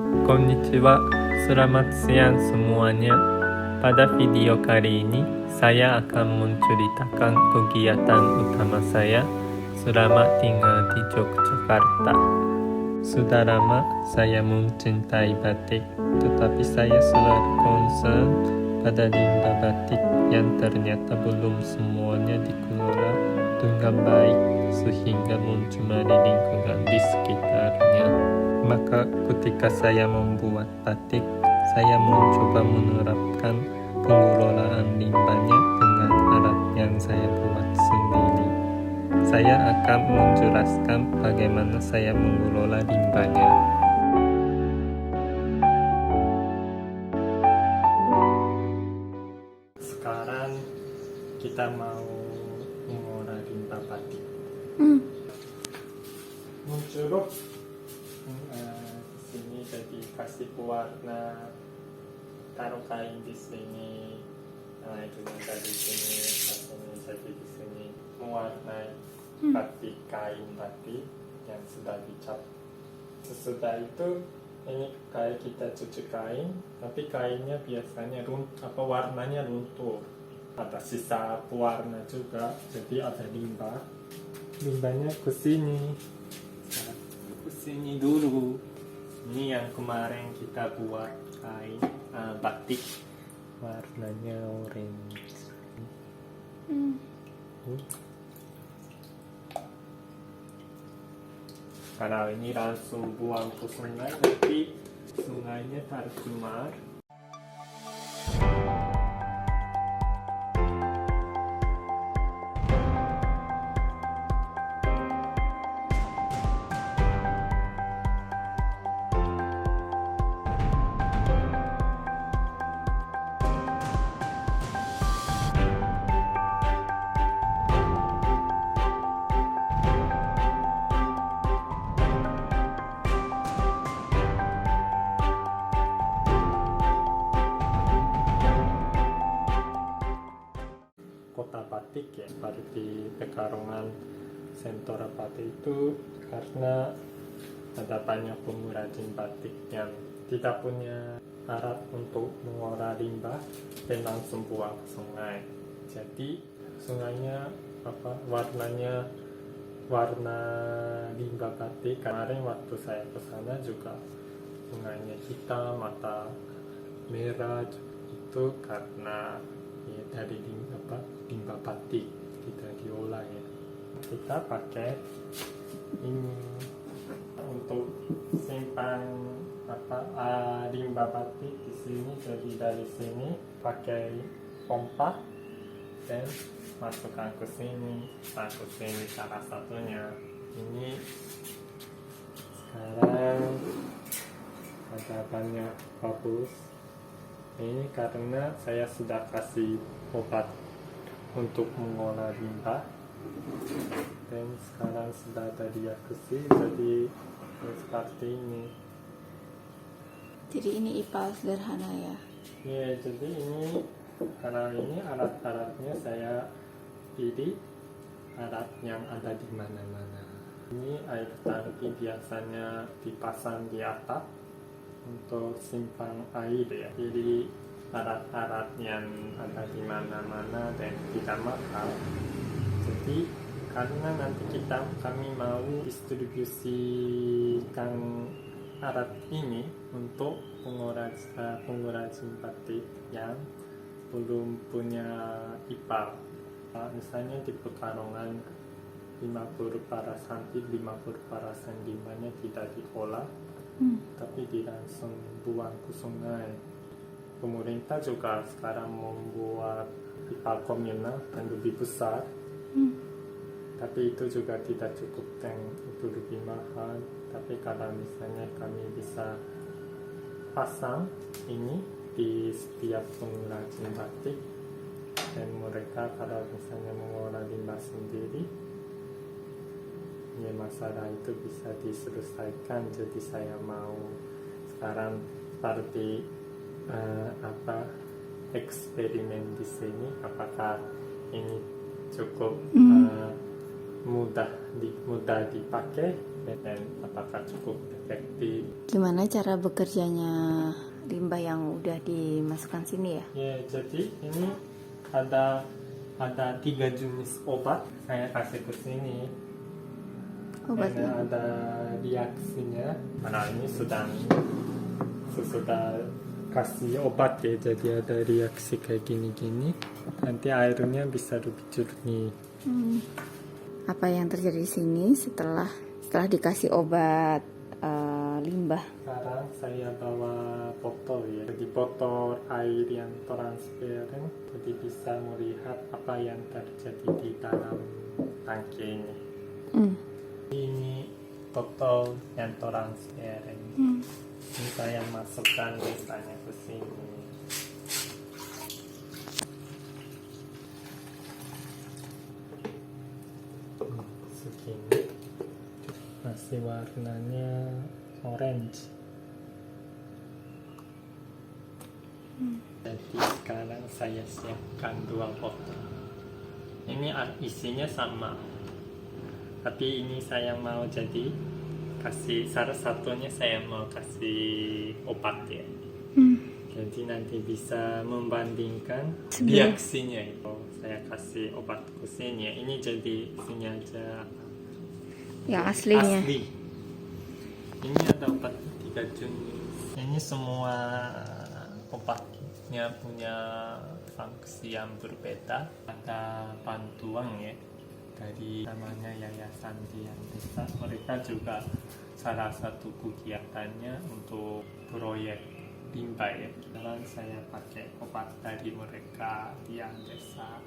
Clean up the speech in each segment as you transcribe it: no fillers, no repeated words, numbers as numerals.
Konnichiwa, selamat siang semuanya. Pada video kali ini, saya akan menceritakan kegiatan utama saya selama tinggal di Yogyakarta. Sudah lama saya mencintai batik, tetapi saya selalu concern pada limbah batik yang ternyata belum semuanya dikelola dengan baik sehingga mencemari lingkungan di sekitarnya. Maka ketika saya membuat batik, saya mencoba menerapkan pengelolaan limbahnya dengan alat yang saya buat sendiri. Saya akan menjelaskan bagaimana saya mengelola limbahnya. Sekarang kita mau mengolah limbah batik. Mencurup di sini jadi kasih pewarna, taruh kain di sini, itu juga di sini, kasihnya jadi di sini mewarnai batik, kain batik yang sudah dicap. Sesudah itu ini kayak kita cuci kain, tapi kainnya biasanya warnanya luntur, ada sisa pewarna juga, jadi ada limbah. Limbahnya ke sini dulu. Ini yang kemarin kita buat kain batik, warnanya orange. Kalau ini langsung buang ke sungai, nanti sungainya tercemar. Kota batik ya, seperti Pekalongan, Sentora Batik itu karena ada banyak pengrajin batik yang tidak punya alat untuk mengolah limbah dan langsung buang ke sungai. Jadi sungainya warnanya warna limbah batik. Kemarin waktu saya ke sana juga sungainya hitam, mata merah, itu karena ya, dari limbah batik kita diolah ya. Kita pakai ini untuk simpan limbah batik di sini. Jadi dari sini pakai pompa dan masukkan ke sini. Salah satunya ini. Sekarang ada banyak bagus. Ini karena saya sudah kasih obat untuk mengolah limbah, dan sekarang sudah ada diakusi, jadi seperti ini. Jadi ini ipal sederhana ya? Ya, jadi ini karena ini alat-alatnya saya pilih alat yang ada di mana-mana. Ini air tangki biasanya dipasang di atap untuk simpan air ya. Jadi alat-alat yang ada di mana-mana dan tidak mahal. Jadi karena nanti kami mau distribusikan alat ini untuk pengrajin batik yang belum punya ipal. Misalnya di Pekalongan 50% limbahnya tidak diolah, tapi langsung buang ke sungai. Pemerintah juga sekarang membuat ipal komunal yang lebih besar, tapi itu juga tidak cukup, dan itu lebih mahal. Tapi kalau misalnya kami bisa pasang ini di setiap pengrajin batik, dan mereka kalau misalnya mengolah limbah sendiri, ya masalah itu bisa diselesaikan. Jadi saya mau sekarang seperti eksperimen di sini, apakah ini cukup mudah dipakai dan apakah cukup efektif. Gimana cara bekerjanya limbah yang udah dimasukkan sini ya? Ya, jadi ini ada 3 jenis obat saya kasih ke sini. Obatnya? Karena ada reaksinya. Karena ini sudah kasih obat ya, jadi ada reaksi kayak gini-gini. Nanti airnya bisa lebih jernih. Apa yang terjadi di sini setelah dikasih obat limbah? Sekarang saya bawa botol ya. Jadi botol air yang transparan, jadi bisa melihat apa yang terjadi di dalam tangki ini. Ini botol yang transparan. Ini saya masukkan misalnya ke sini. Segini. Masih warnanya orange. Jadi sekarang saya siapkan 2 botol. Ini isinya sama, tapi ini saya mau jadi kasih salah satunya saya mau kasih obat ya. Jadi nanti bisa membandingkan reaksinya itu. Saya kasih obat ke sini ya. Ini jadi isinya aja Yang aslinya? asli. Ini ada obat 3 jenis. Ini semua obatnya punya fungsi yang berbeda. Ada bantuan ya dari namanya Yayasan Tiang Desa. Mereka juga salah satu kegiatannya untuk proyek limbah ya. Sekarang saya pakai obat dari mereka Tiang Desa.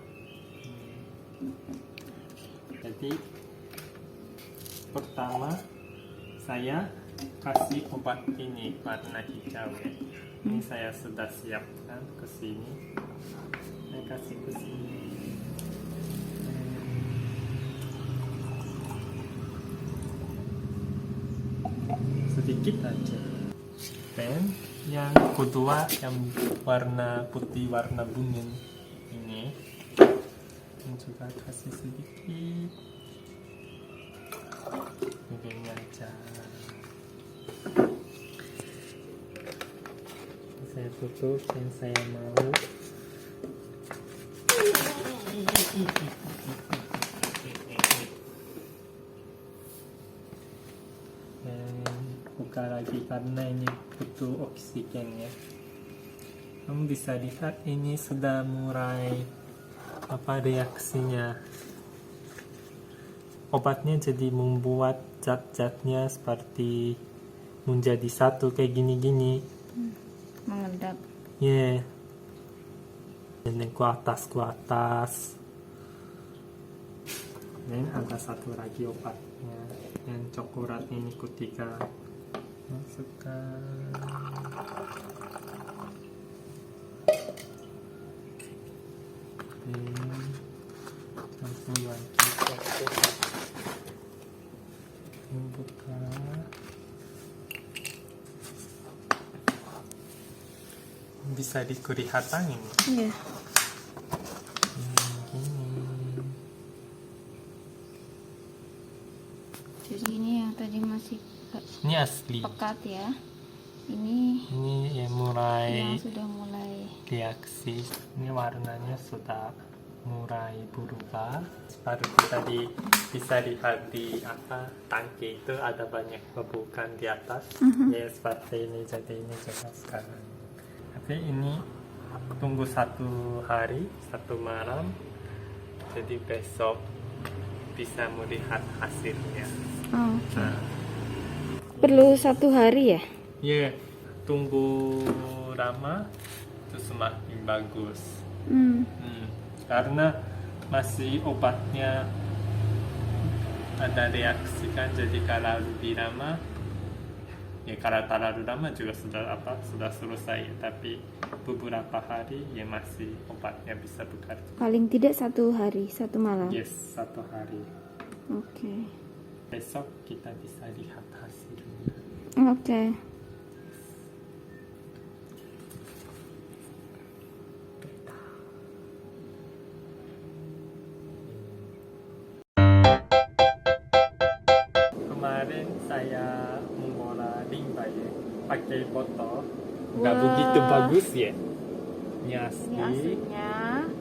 Jadi pertama saya kasih obat ini warna hijau ya. Ini saya sudah siapkan ke sini. Saya kasih ke sini. Sedikit aja. Dan yang kedua yang warna putih warna bening ini juga kasih sedikit. Begini aja. Saya tutup yang saya mau. Dan buka lagi karena ini butuh oksigen ya. Kamu bisa lihat ini sudah mulai reaksinya. Obatnya jadi membuat zat-zatnya seperti menjadi satu kayak gini-gini. Mengendap. Ya. Dan ke atas. Dan ada satu lagi obatnya yang coklat ini ketika masukkan. Campur lagi buka. Bisa dikelihatan ini. Iya. Jadi ini yang tadi masih Ini asli. pekat ya. Ini yang mulai yang sudah mulai reaksi. Ini warnanya sudah mulai berubah. Seperti tadi bisa lihat di tangki itu ada banyak bubukan di atas. Ya seperti ini, jadi ini juga sekarang. Tapi ini tunggu 1 hari 1 malam, jadi besok bisa melihat hasilnya. Nah, perlu 1 hari ya? ya tunggu lama itu semakin bagus. Karena masih obatnya ada reaksi kan, jadi kalau lebih lama ya kalau terlalu lama juga sudah selesai, tapi beberapa hari ya masih obatnya bisa bekerja. Paling tidak 1 hari 1 malam. Yes, 1 hari. Oke. Besok kita bisa lihat hasilnya. Oke. Kemarin saya memulai pakai botol. Nggak Wah. begitu bagus ya. Ini asli. Ini aslinya,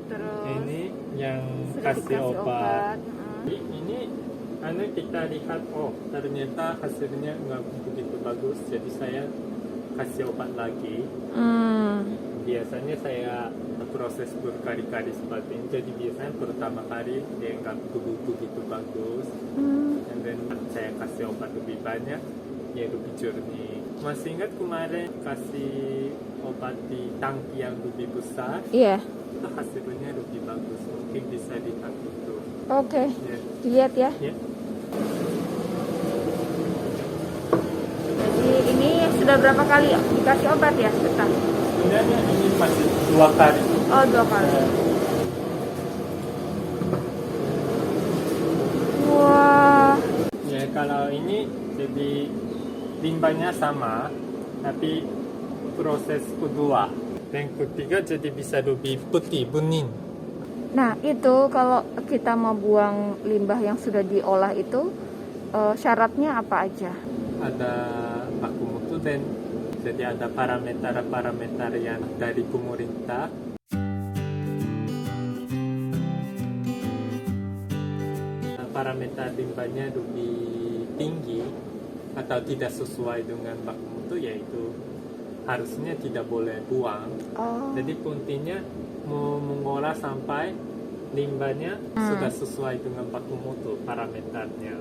terus Ini yang sudah kasih dikasih obat. Mm. Ini kita lihat, oh ternyata hasilnya nggak begitu bagus. Jadi saya kasih obat lagi. Biasanya saya proses berkali-kali seperti ini. Jadi biasanya pertama kali dia nggak begitu bagus. Dan then saya kasih obat lebih banyak, ya lebih jernih. Masih ingat kemarin kasih obat di tangki yang lebih besar? Iya. Itu hasilnya lebih bagus. Mungkin bisa lihat itu. Oke. Ya. Dilihat ya. Ya. Jadi ini sudah berapa kali dikasih obat ya, Ustaz? Sebenarnya ini masih 2 kali. Oh, 2 kali. Wah. Ya kalau ini jadi limbahnya sama, tapi proses kedua dan ketiga jadi bisa lebih putih bening. Nah, itu kalau kita mau buang limbah yang sudah diolah itu syaratnya apa aja? Ada baku mutu dan jadi ada parameter yang dari pemerintah. Parameter limbahnya lebih tinggi atau tidak sesuai dengan baku mutu, yaitu harusnya tidak boleh buang. Jadi pentingnya mengolah sampai limbahnya sudah sesuai dengan baku mutu parameternya.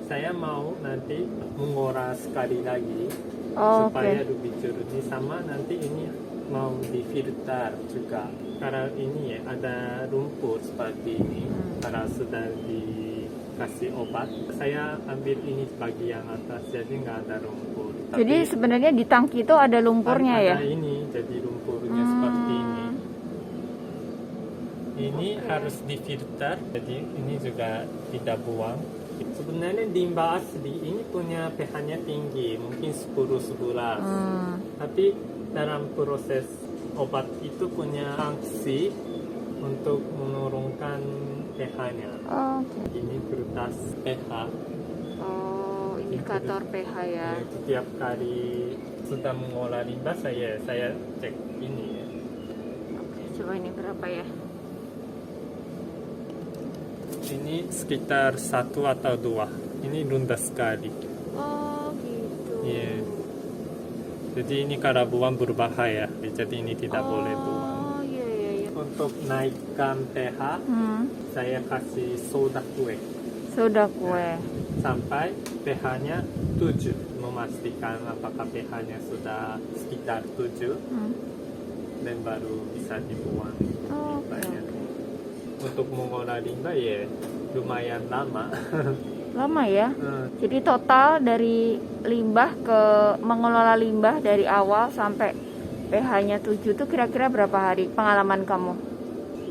Saya mau nanti mengolah sekali lagi supaya lebih jernih, sama nanti ini mau difilter juga. Karena ini ya ada rumput seperti ini, karena sudah dikasih obat. Saya ambil ini bagian atas, jadi nggak ada rumput. Jadi sebenarnya di tangki itu ada lumpurnya ya? Ada ini, jadi lumpurnya seperti ini. Ini harus difilter, jadi ini juga tidak buang. Sebenarnya limbah asli ini punya pH-nya tinggi, mungkin 10-11. Tapi dalam proses obat itu punya fungsi untuk menurunkan pH-nya. Ini kertas pH. Oh, indikator pH ya. Setiap kali sudah mengolah limbah saya cek ini ya. Oke, coba ini berapa ya? Ini sekitar 1 atau 2. Ini rendah sekali. Oh, gitu. Iya. Jadi ini kalau buang berbahaya. Jadi ini tidak boleh buang. Oh, iya. Untuk naikkan pH, saya kasih soda kue. Soda kue. Sampai pH-nya 7. Memastikan apakah pH-nya sudah sekitar 7. Dan baru bisa dibuang. Limbahnya. Untuk mengolah limbah ya lumayan lama. Lama ya? Jadi total dari limbah ke mengelola limbah dari awal sampai pH-nya 7 itu kira-kira berapa hari pengalaman kamu?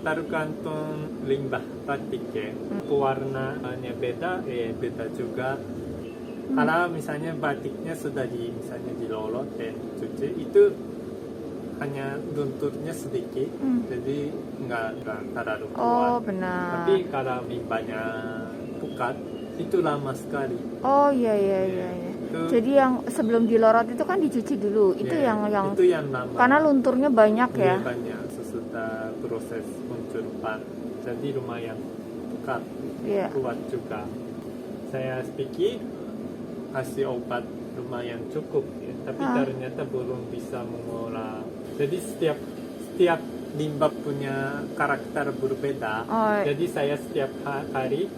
Tergantung limbah batik ya. Warnanya beda, beda juga. Kalau misalnya batiknya sudah misalnya dilolot dan cuci, itu hanya lunturnya sedikit, jadi nggak terlalu kuat. Oh, benar. Tapi kalau limbahnya pukat, itu lama sekali. Oh, iya. Jadi yang sebelum dilorot itu kan dicuci dulu. Itu yang itu yang lama. karena lunturnya banyak ya. Iya, banyak sesudah proses pencurupan. Jadi lumayan pukat, kuat juga. Saya pikir kasih obat lumayan cukup ya, tapi ternyata belum bisa mengolah. Jadi setiap limbah punya karakter berbeda. Jadi saya setiap hari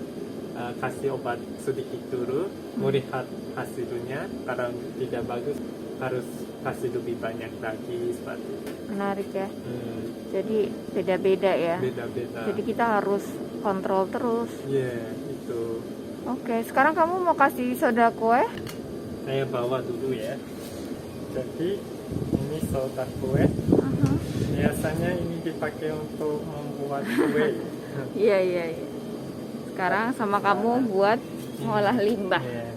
kasih obat sedikit dulu, melihat hasilnya. Kalau tidak bagus harus kasih lebih banyak lagi seperti itu. Menarik ya. Jadi beda-beda ya. Beda-beda. Jadi kita harus kontrol terus. Iya, itu. Oke, sekarang kamu mau kasih soda kue? Saya bawa dulu ya. Jadi ini soda kue. Biasanya ini dipakai untuk membuat kue. Iya. Sekarang sama kamu buat ngolah limbah. Yeah.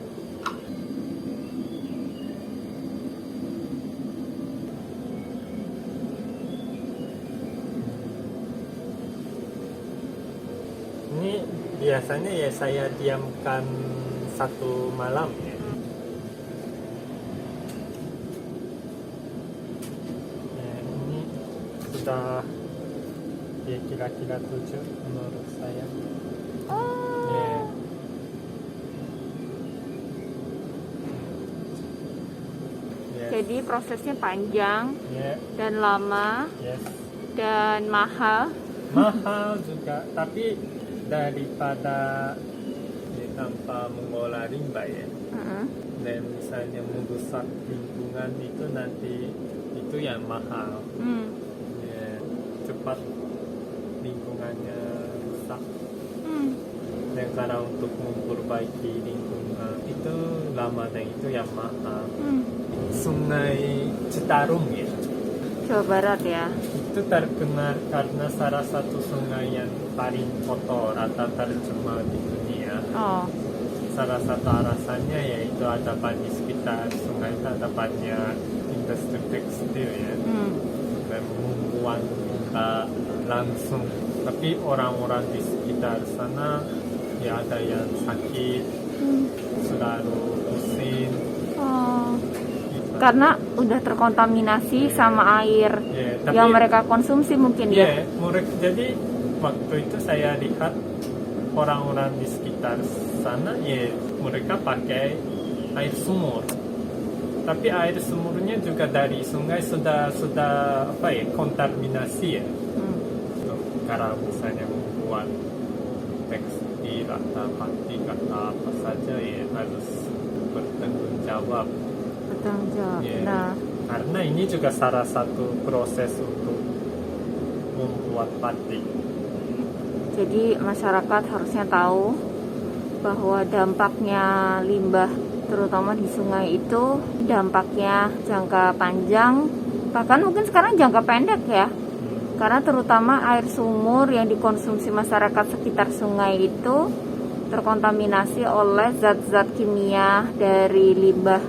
Ini biasanya ya saya diamkan 1 malam ya. bisa ya kira-kira 7 menurut saya. Oh. Yeah. Yes. Jadi prosesnya panjang Yeah. dan lama Yes. dan mahal. Mahal juga, tapi daripada tanpa mengolah limbah ya. Dan misalnya merusak lingkungan itu nanti itu yang mahal. Ya, cepat lingkungannya rusak. Dan karena untuk memperbaiki lingkungan itu lama dan itu yang mahal. Sungai Citarum ya, Jawa Barat ya. itu terkenal karena salah satu sungai yang paling kotor atau tercemar di dunia. Oh. Salah satu alasannya yaitu ada di sekitar sungai itu ada banyak industri tekstil ya, dan membuang limbah langsung. Tapi orang-orang di sekitar sana ya ada yang sakit, selalu pusing. Oh. Karena udah terkontaminasi sama air yang mereka konsumsi mungkin ya. Jadi waktu itu saya lihat orang-orang di sekitar sana ya mereka pakai air sumur. Tapi air sumurnya juga dari sungai sudah apa ya kontaminasi ya. Karena misalnya membuat tekstil atau batik atau apa saja ya harus bertanggung jawab. Bertanggung jawab. Yeah. Nah, Karena ini juga salah satu proses untuk membuat batik. jadi masyarakat harusnya tahu bahwa dampaknya limbah terutama di sungai itu dampaknya jangka panjang, bahkan mungkin sekarang jangka pendek ya. Karena terutama air sumur yang dikonsumsi masyarakat sekitar sungai itu terkontaminasi oleh zat-zat kimia dari limbah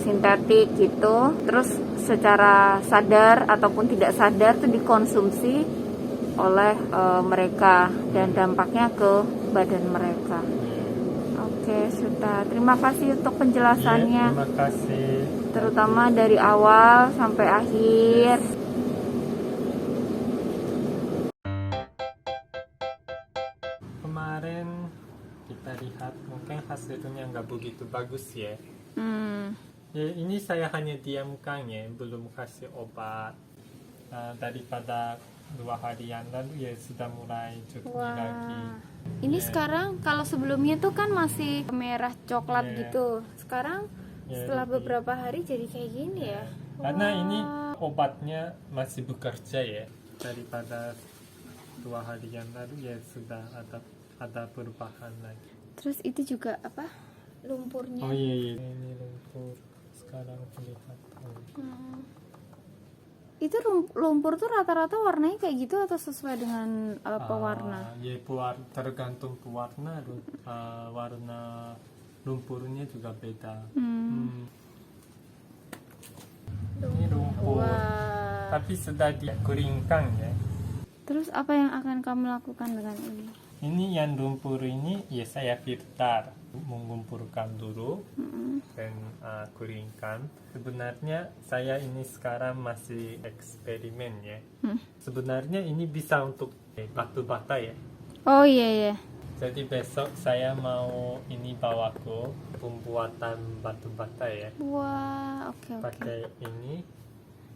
sintetik gitu. Terus secara sadar ataupun tidak sadar itu dikonsumsi oleh mereka dan dampaknya ke badan mereka. Oke, Suta. Terima kasih untuk penjelasannya. Terima kasih. Terutama dari awal sampai akhir. Kemarin kita lihat mungkin hasilnya nggak begitu bagus ya. Ya, ini saya hanya diamkan ya, belum kasih obat. Daripada 2 hari yang lalu ya sudah mulai jernih lagi. Ini sekarang kalau sebelumnya tuh kan masih merah coklat gitu. Sekarang setelah beberapa hari jadi kayak gini ya. Karena ini obatnya masih bekerja ya. Daripada 2 hari yang lalu ya sudah ada perubahan lagi. Terus itu juga apa? Lumpurnya. Oh iya, ini lumpur sekarang kelihatan. Itu lumpur tuh rata-rata warnanya kayak gitu atau sesuai dengan pewarna? Ya, tergantung pewarna. Warna lumpurnya juga beda. Ini lumpur, tapi sudah dikeringkan ya. Terus apa yang akan kamu lakukan dengan ini? Ini yang lumpur ini ya saya filter, mengumpulkan dulu dan keringkan. Sebenarnya saya ini sekarang masih eksperimen ya. Sebenarnya ini bisa untuk batu bata ya. Oh iya ya. Jadi besok saya mau ini bawa ke pembuatan batu bata ya. Wah, oke. Pakai ini.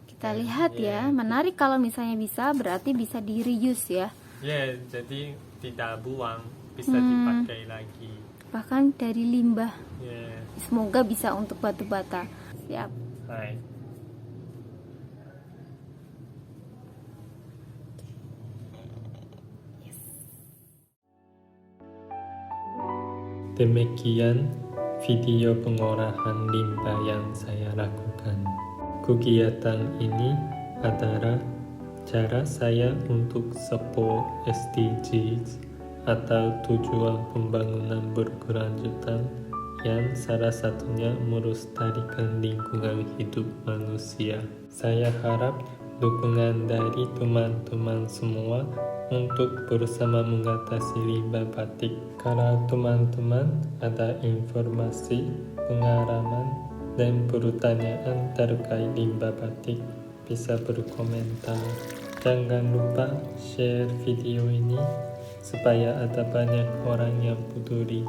Kita lihat ya, menarik kalau misalnya bisa, berarti bisa di reuse ya. Ya, jadi tidak buang, bisa dipakai lagi. Bahkan dari limbah. Yeah. Semoga bisa untuk batu bata. Siap. Hai. Demikian video pengolahan limbah yang saya lakukan. Kegiatan ini adalah cara saya untuk support SDGs atau tujuan pembangunan berkelanjutan yang salah satunya melestarikan lingkungan hidup manusia. Saya harap dukungan dari teman-teman semua untuk bersama mengatasi limbah batik. Kalau teman-teman ada informasi, pengalaman, dan pertanyaan terkait limbah batik, bisa berkomentar. Jangan lupa share video ini supaya ada banyak orang yang peduli.